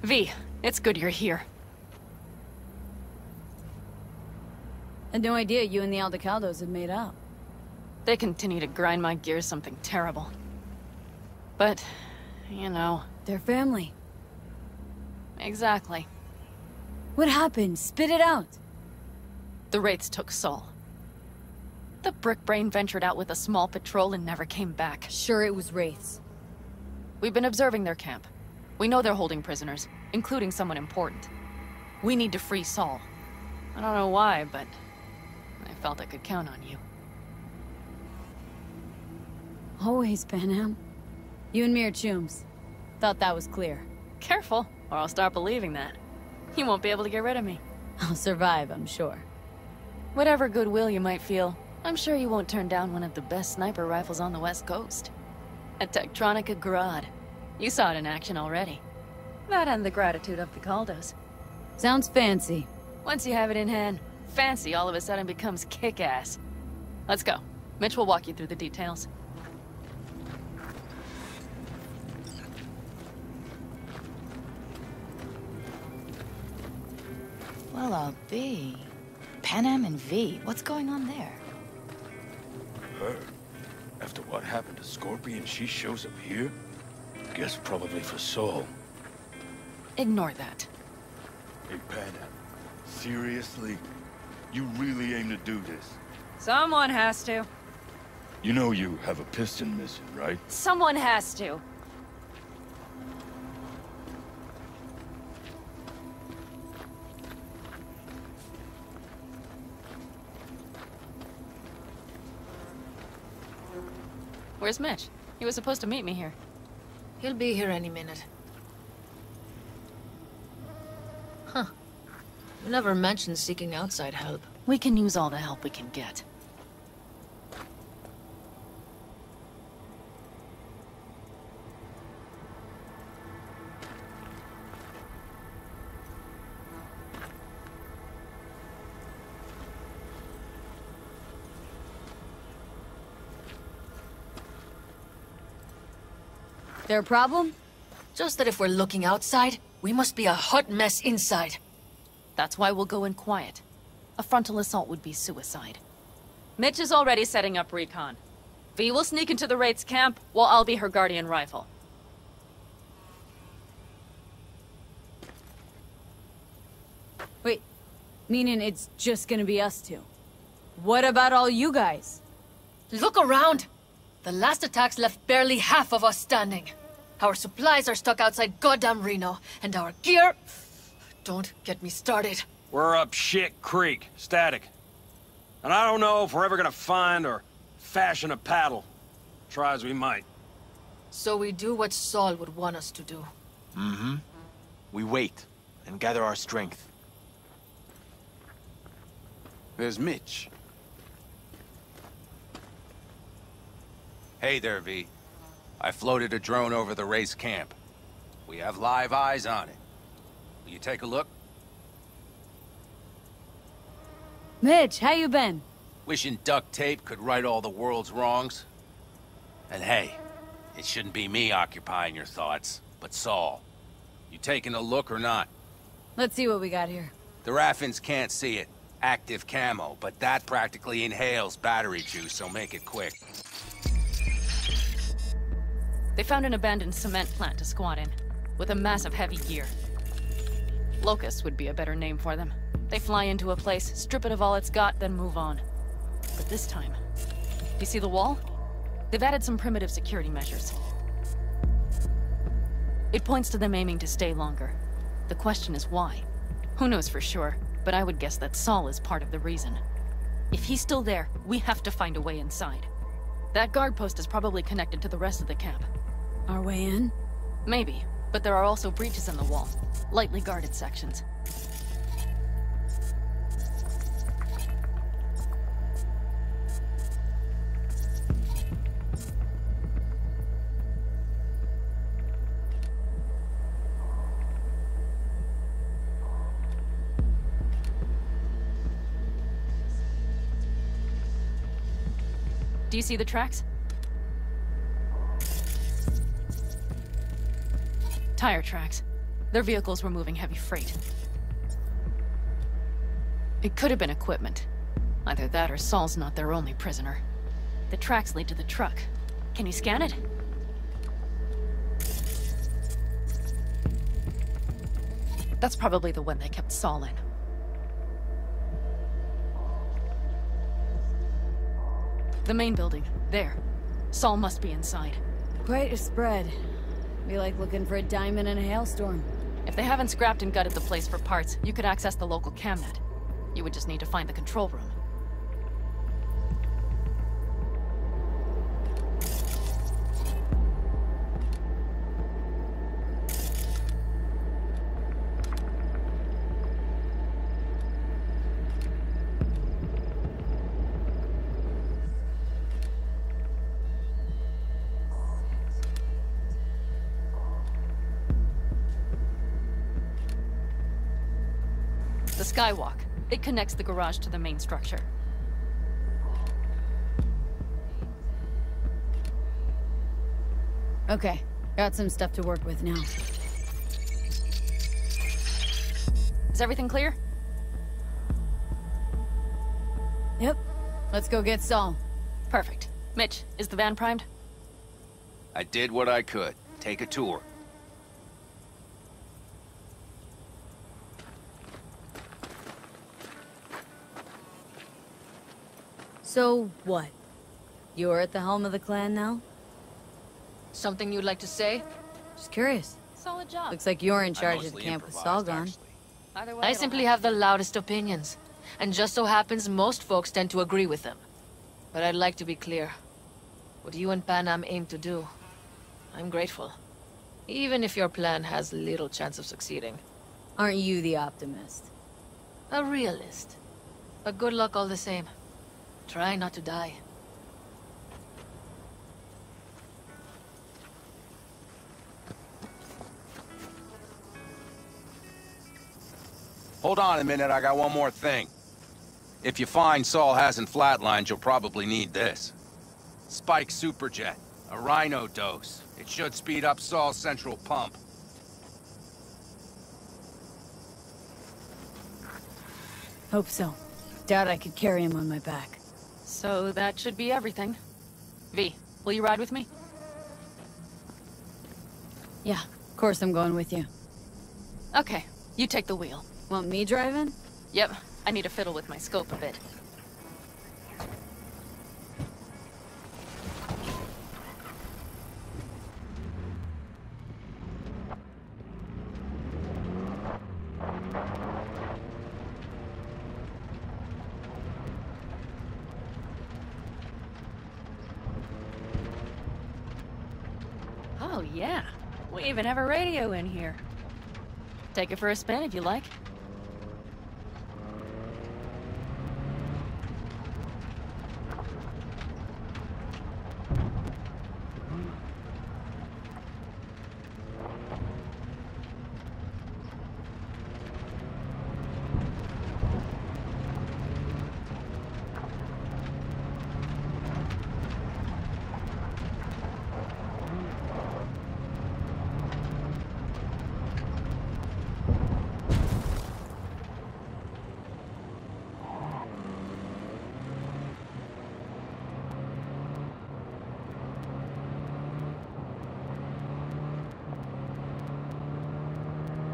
V, it's good you're here. Had no idea you and the Aldecaldos had made up. They continue to grind my gears something terrible. But, you know... They're family. Exactly. What happened? Spit it out. The Wraiths took Saul. The Brickbrain ventured out with a small patrol and never came back. Sure it was Wraiths. We've been observing their camp. We know they're holding prisoners, including someone important. We need to free Saul. I don't know why, but I felt I could count on you. Always, Panam. You and me are chooms. Thought that was clear. Careful, or I'll start believing that. You won't be able to get rid of me. I'll survive, I'm sure. Whatever goodwill you might feel, I'm sure you won't turn down one of the best sniper rifles on the West Coast. A Tektronica Grad. You saw it in action already. That and the gratitude of the Caldos. Sounds fancy. Once you have it in hand, fancy all of a sudden becomes kick-ass. Let's go. Mitch will walk you through the details. Well, I'll be. Panam and V, what's going on there? Her? After what happened to Scorpion, she shows up here? Guess probably for Saul. Ignore that. Hey, Panam. Seriously? You really aim to do this? Someone has to. You know you have a piston missing, right? Someone has to. Where's Mitch? He was supposed to meet me here. He'll be here any minute. Huh. You never mentioned seeking outside help. We can use all the help we can get. Their problem? Just that if we're looking outside, we must be a hot mess inside. That's why we'll go in quiet. A frontal assault would be suicide. Mitch is already setting up recon. V will sneak into the Wraith's camp, while I'll be her guardian rifle. Wait, meaning it's just gonna be us two? What about all you guys? Look around! The last attacks left barely half of us standing. Our supplies are stuck outside goddamn Reno, and our gear... Don't get me started. We're up shit creek, static. And I don't know if we're ever gonna find or fashion a paddle. Try as we might. So we do what Saul would want us to do. Mm-hmm. We wait and gather our strength. There's Mitch. Hey there, V. I floated a drone over the race camp. We have live eyes on it. Will you take a look? Mitch, how you been? Wishing duct tape could right all the world's wrongs. And hey, it shouldn't be me occupying your thoughts, but Saul. You taking a look or not? Let's see what we got here. The Raffins can't see it. Active camo, but that practically inhales battery juice, so make it quick. They found an abandoned cement plant to squat in, with a massive heavy gear. Locusts would be a better name for them. They fly into a place, strip it of all it's got, then move on. But this time... You see the wall? They've added some primitive security measures. It points to them aiming to stay longer. The question is why? Who knows for sure, but I would guess that Saul is part of the reason. If he's still there, we have to find a way inside. That guard post is probably connected to the rest of the camp. Our way in? Maybe, but there are also breaches in the wall. Lightly guarded sections. Do you see the tracks? Tire tracks. Their vehicles were moving heavy freight. It could have been equipment. Either that or Saul's not their only prisoner. The tracks lead to the truck. Can you scan it? That's probably the one they kept Saul in. The main building. There. Saul must be inside. Quite a spread. Be like looking for a diamond in a hailstorm. If they haven't scrapped and gutted the place for parts, you could access the local camnet. You would just need to find the control room. The skywalk. It connects the garage to the main structure. Okay, got some stuff to work with now. Is everything clear? Yep. Let's go get Saul. Perfect. Mitch, is the van primed? I did what I could. Take a tour. So, what? You're at the helm of the clan now? Something you'd like to say? Just curious. Solid job. Looks like you're in I charge of the mostly camp with improvised, Saul gone. actually. Either way, I it'll simply have have the loudest opinions. And just so happens most folks tend to agree with them. But I'd like to be clear. What you and Panam aim to do, I'm grateful. Even if your plan has little chance of succeeding. Aren't you the optimist? A realist. But good luck all the same. Try not to die. Hold on a minute, I got one more thing. If you find Saul hasn't flatlined, you'll probably need this. Spike Superjet, a Rhino dose. It should speed up Saul's central pump. Hope so. Doubt I could carry him on my back. So that should be everything. V, will you ride with me? Yeah, of course I'm going with you. Okay, you take the wheel. Want me driving? Yep, I need to fiddle with my scope a bit. Oh yeah, we even have a radio in here. Take it for a spin if you like.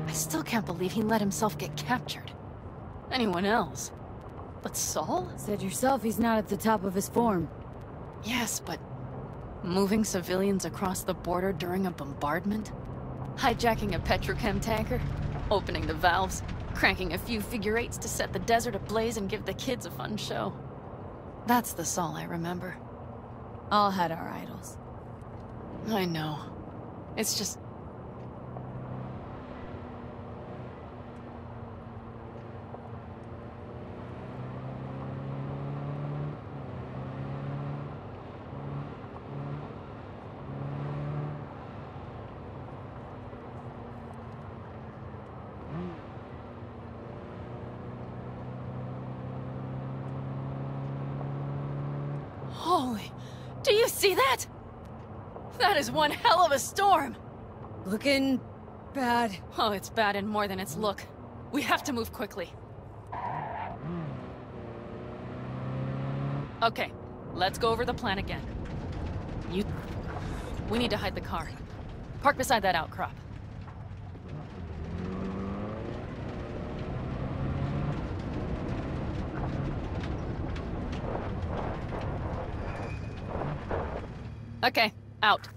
I still can't believe he let himself get captured. Anyone else? But Saul? Said yourself he's not at the top of his form. Yes, but moving civilians across the border during a bombardment? Hijacking a petrochem tanker? Opening the valves? Cranking a few figure eights to set the desert ablaze and give the kids a fun show? That's the Saul I remember. All had our idols. I know. It's just... Holy... Do you see that? That is one hell of a storm! Looking bad. Oh, it's bad and more than its look. We have to move quickly. Okay, let's go over the plan again. We need to hide the car. Park beside that outcrop. Okay, out.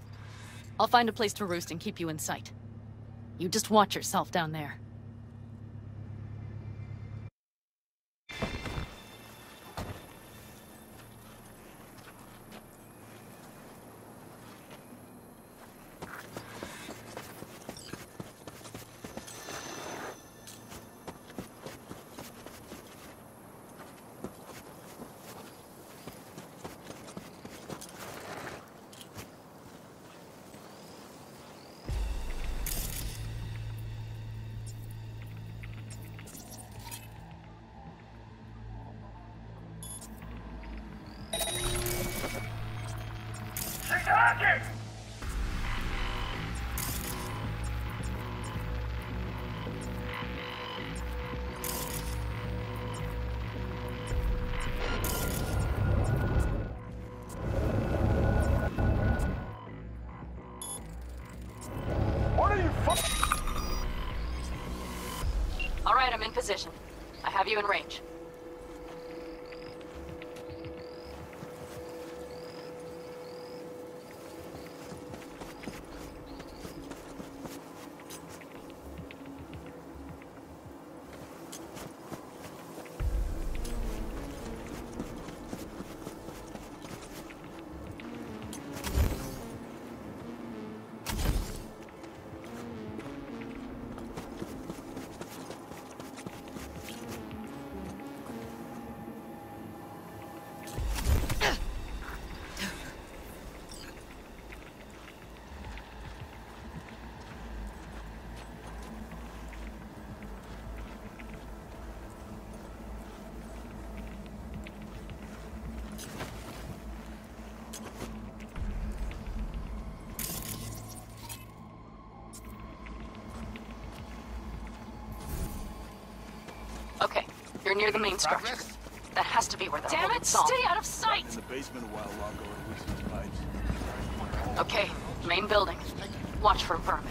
I'll find a place to roost and keep you in sight. You just watch yourself down there. All right, I'm in position. I have you in range. Okay, you're near the main structure. That has to be where the Damn it! Stay out of sight! In the basement a while longer with these pipes. Okay, main building. Watch for vermin.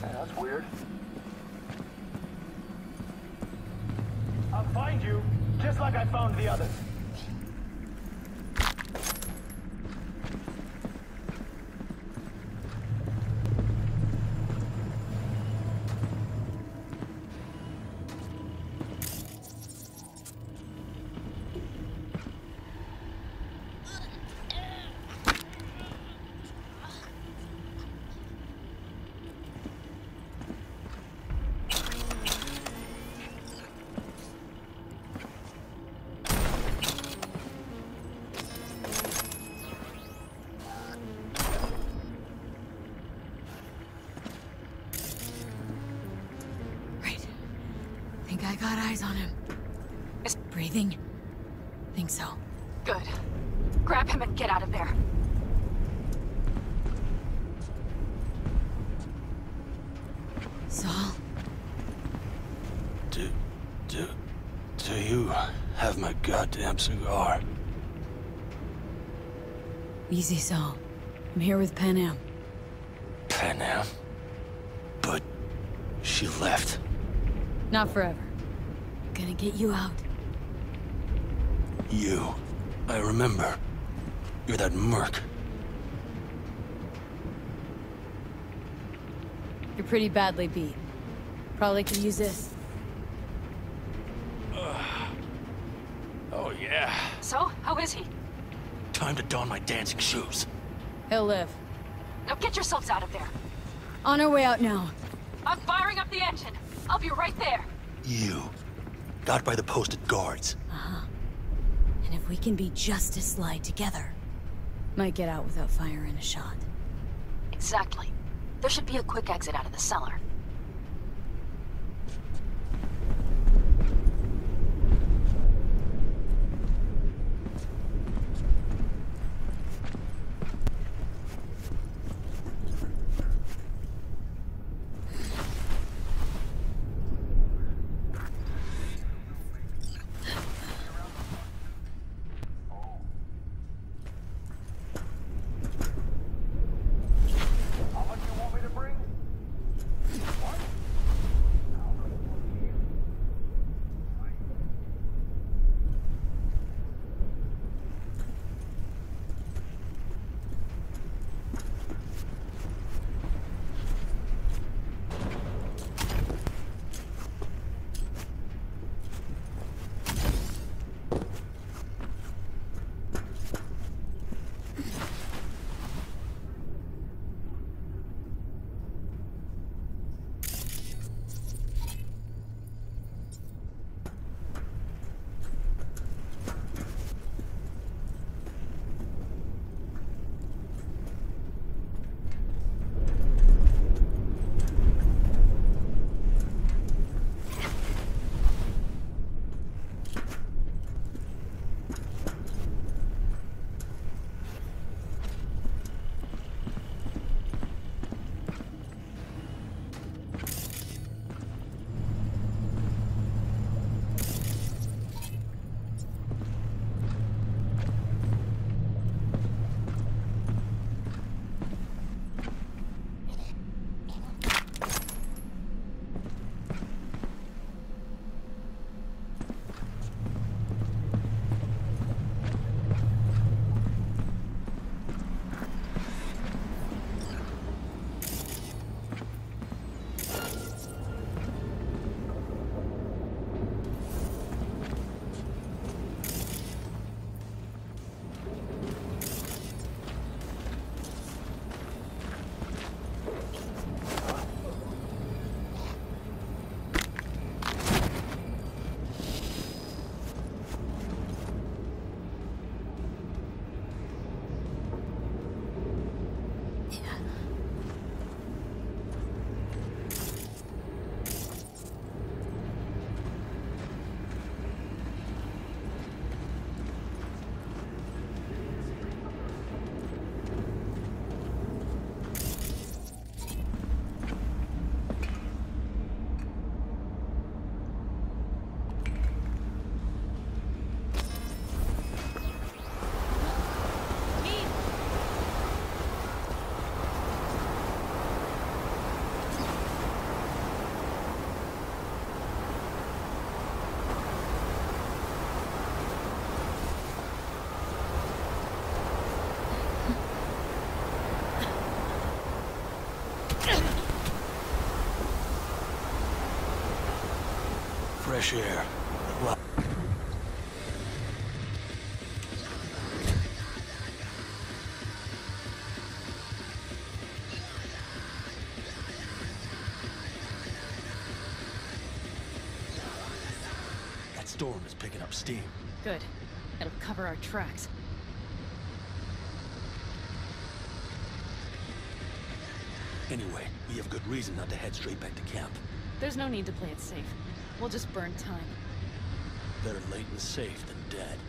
That's weird. I'll find you, just like I found the others. Think I got eyes on him. Is breathing? Think so. Good. Grab him and get out of there. Saul? Do you have my goddamn cigar? Easy, Saul. I'm here with Panam. Panam? But she left. Not forever. gonna get you out. You. I remember. You're that merc. You're pretty badly beat. Probably could use this. Oh, yeah. So, how is he? Time to don my dancing shoes. He'll live. Now get yourselves out of there. On our way out now. I'm firing up the engine. I'll be right there. You. Got by the posted guards. And if we can be just as sly together, might get out without firing a shot. Exactly. There should be a quick exit out of the cellar. Fresh air. That storm is picking up steam. Good. It'll cover our tracks. Anyway, we have good reason not to head straight back to camp. There's no need to play it safe. We'll just burn time. Better late and safe than dead.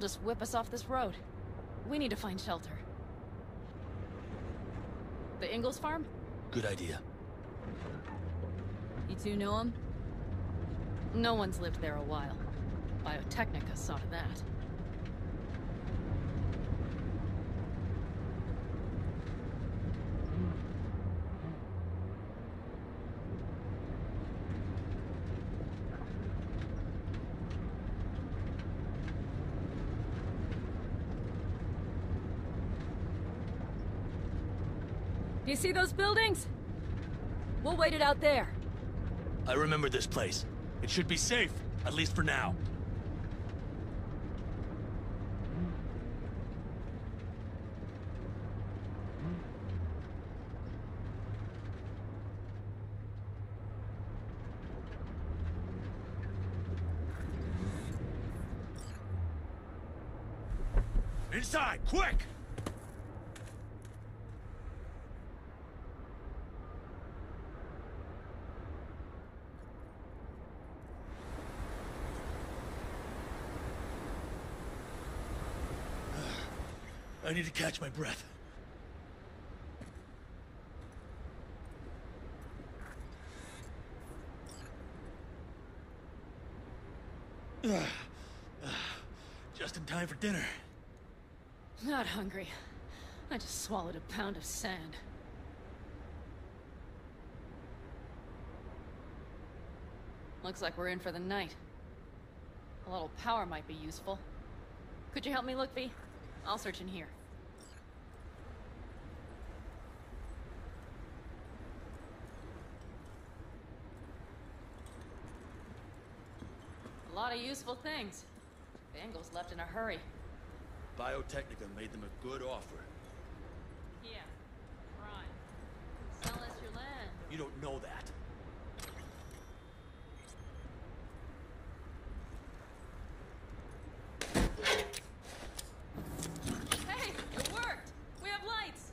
just whip us off this road. We need to find shelter. The Ingalls farm? Good idea. You two know him? No one's lived there a while. Biotechnica saw to that. Do you see those buildings? We'll wait it out there. I remember this place. It should be safe, at least for now. Inside, quick! I need to catch my breath. Just in time for dinner. Not hungry. I just swallowed a pound of sand. Looks like we're in for the night. A little power might be useful. Could you help me look, V? I'll search in here. A lot of useful things. The Ingalls left in a hurry. Biotechnica made them a good offer. Yeah, right. Sell us your land. You don't know that. Hey, it worked! We have lights!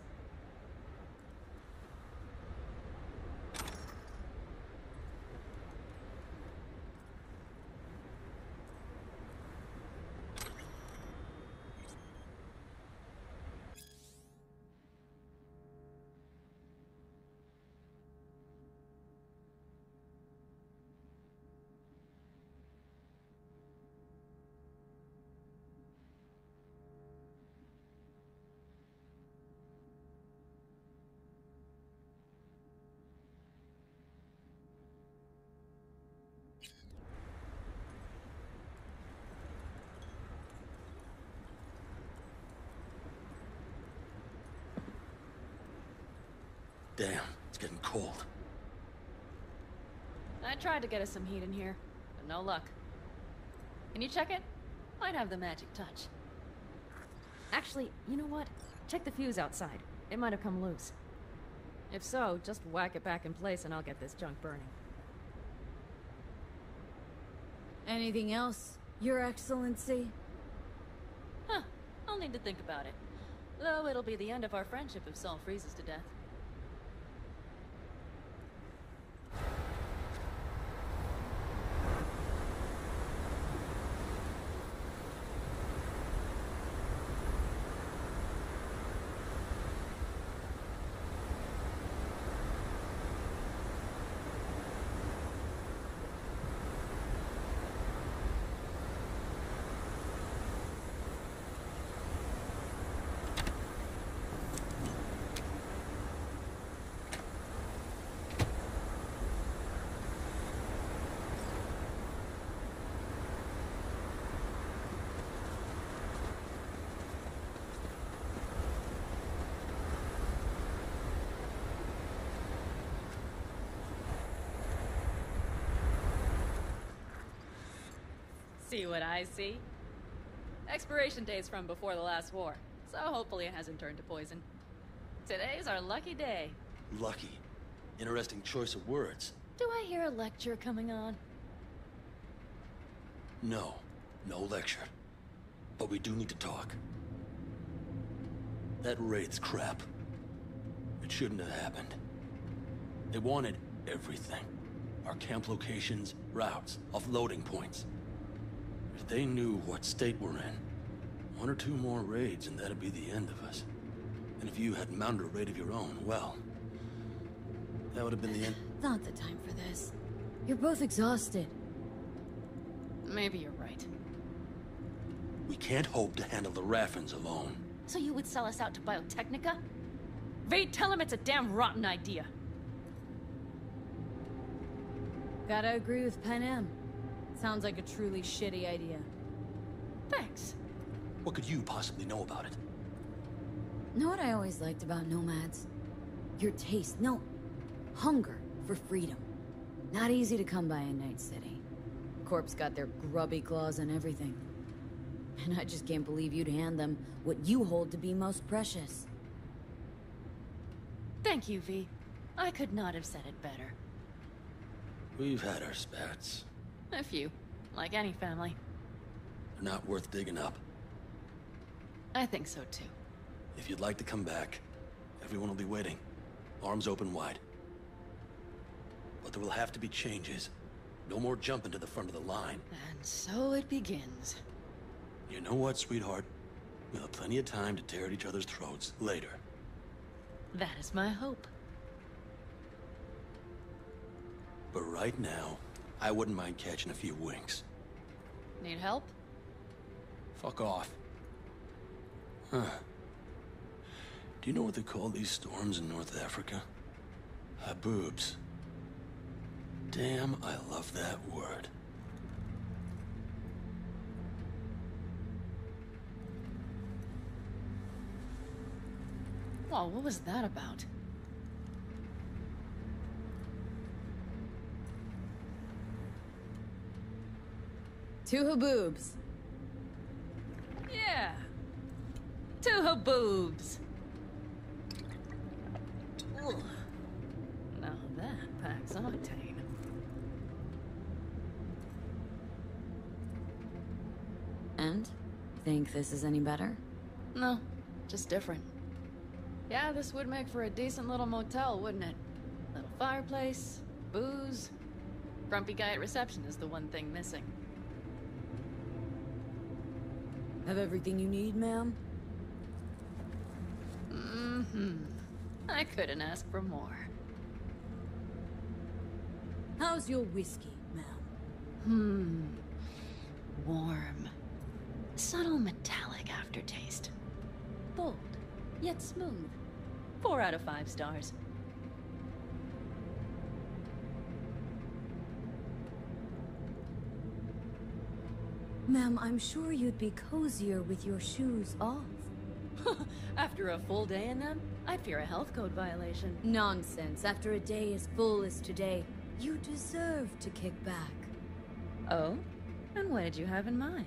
Damn, it's getting cold. I tried to get us some heat in here, but no luck. Can you check it? Might have the magic touch. Actually, you know what? Check the fuse outside. It might have come loose. If so, just whack it back in place and I'll get this junk burning. Anything else, Your Excellency? Huh. I'll need to think about it. Though it'll be the end of our friendship if Saul freezes to death. See what I see? Expiration date's from before the last war, so hopefully it hasn't turned to poison. Today's our lucky day. Lucky. Interesting choice of words. Do I hear a lecture coming on? No. No lecture. But we do need to talk. That raid's crap. It shouldn't have happened. They wanted everything. Our camp locations, routes, offloading points. If they knew what state we're in, One or two more raids and that'd be the end of us. And if you had mounted a raid of your own, well, that would have been the end. Not the time for this. You're both exhausted. Maybe you're right. We can't hope to handle the Raffins alone. So you would sell us out to Biotechnica? Vade, tell him it's a damn rotten idea. Gotta agree with Pen M. Sounds like a truly shitty idea. Thanks. What could you possibly know about it? Know what I always liked about nomads? Your taste, no, hunger for freedom. Not easy to come by in Night City. Corp's got their grubby claws on everything. And I just can't believe you'd hand them what you hold to be most precious. Thank you, V. I could not have said it better. We've had our spats. A few, like any family. They're not worth digging up. I think so too. If you'd like to come back, everyone will be waiting. Arms open wide. But there will have to be changes. No more jumping to the front of the line. And so it begins. You know what, sweetheart? We'll have plenty of time to tear at each other's throats later. That is my hope. But right now, I wouldn't mind catching a few winks. Need help? Fuck off. Huh. Do you know what they call these storms in North Africa? Haboobs. Damn, I love that word. Whoa, what was that about? Two haboobs. Yeah. Two haboobs. Ugh. Now that packs octane. And? Think this is any better? No, just different. Yeah, this would make for a decent little motel, wouldn't it? Little fireplace, booze. Grumpy guy at reception is the one thing missing. Have everything you need, ma'am? Mm-hmm. I couldn't ask for more. How's your whiskey, ma'am? Warm. Subtle metallic aftertaste. Bold, yet smooth. 4 out of 5 stars. Ma'am, I'm sure you'd be cozier with your shoes off. After a full day in them, I'd fear a health code violation. Nonsense. After a day as full as today, you deserve to kick back. Oh? And what did you have in mind?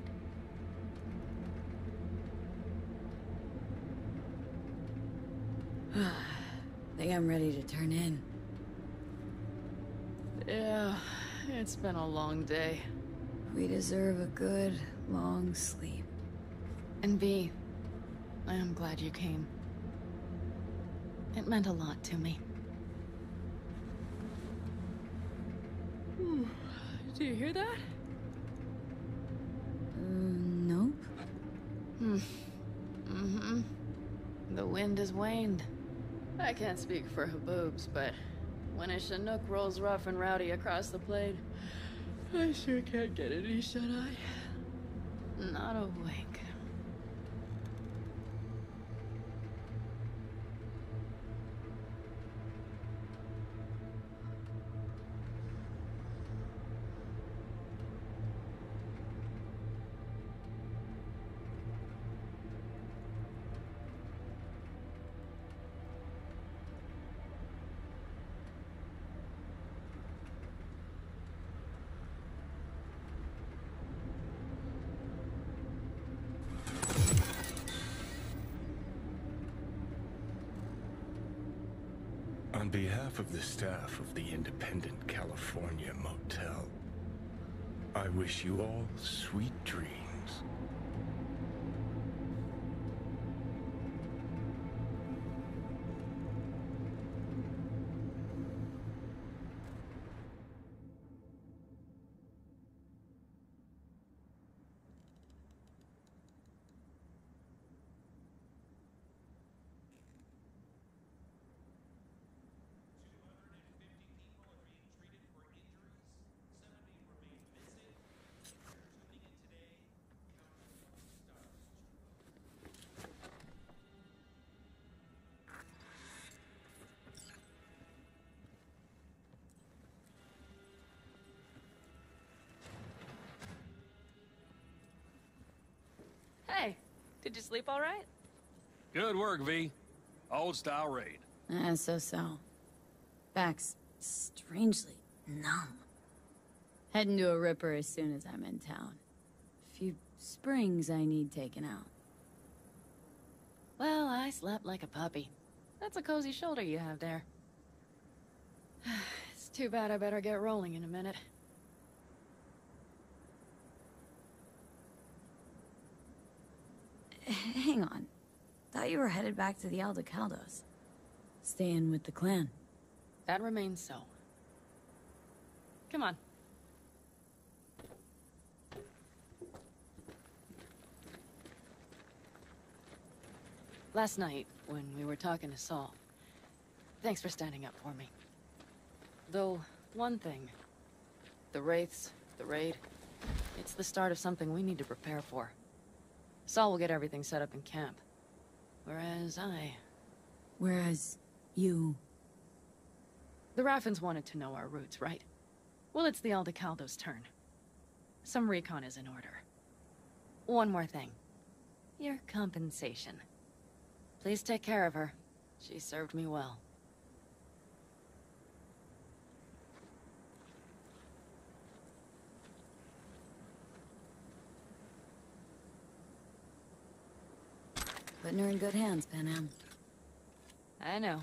Think I'm ready to turn in. Yeah, it's been a long day. We deserve a good, long sleep. And V, I am glad you came. It meant a lot to me. Do you hear that? Nope. The wind has waned. I can't speak for Haboobs, but when a Chinook rolls rough and rowdy across the plain, I sure can't get any shut-eye. Not a wink. On behalf of the staff of the Independent California Motel, I wish you all sweet dreams. Did you sleep all right? Good work, V. Old style raid. So. Back's strangely numb. Heading to a ripper as soon as I'm in town. Few springs I need taken out. Well, I slept like a puppy. That's a cozy shoulder you have there. It's too bad I better get rolling in a minute. Hang on. Thought you were headed back to the Aldecaldos. Staying with the clan. That remains so. Come on. Last night, when we were talking to Saul, thanks for standing up for me. Though, one thing. The Wraiths, the raid, it's the start of something we need to prepare for. Saul will get everything set up in camp. Whereas you... The Raffens wanted to know our roots, right? Well, it's the Aldecaldos' turn. Some recon is in order. One more thing. Your compensation. Please take care of her. She served me well. Putting her in good hands, Panam. I know.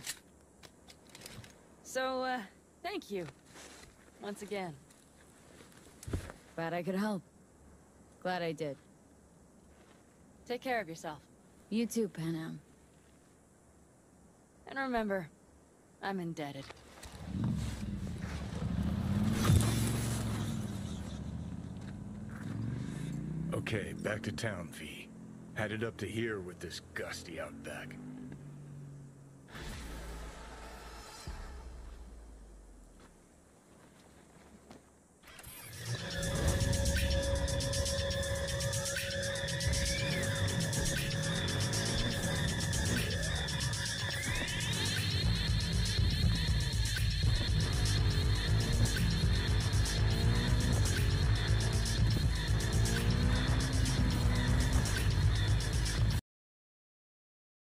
So, thank you. Once again. Glad I could help. Glad I did. Take care of yourself. You too, Panam. And remember, I'm indebted. Okay, back to town, V. Headed up to here with this gusty outback.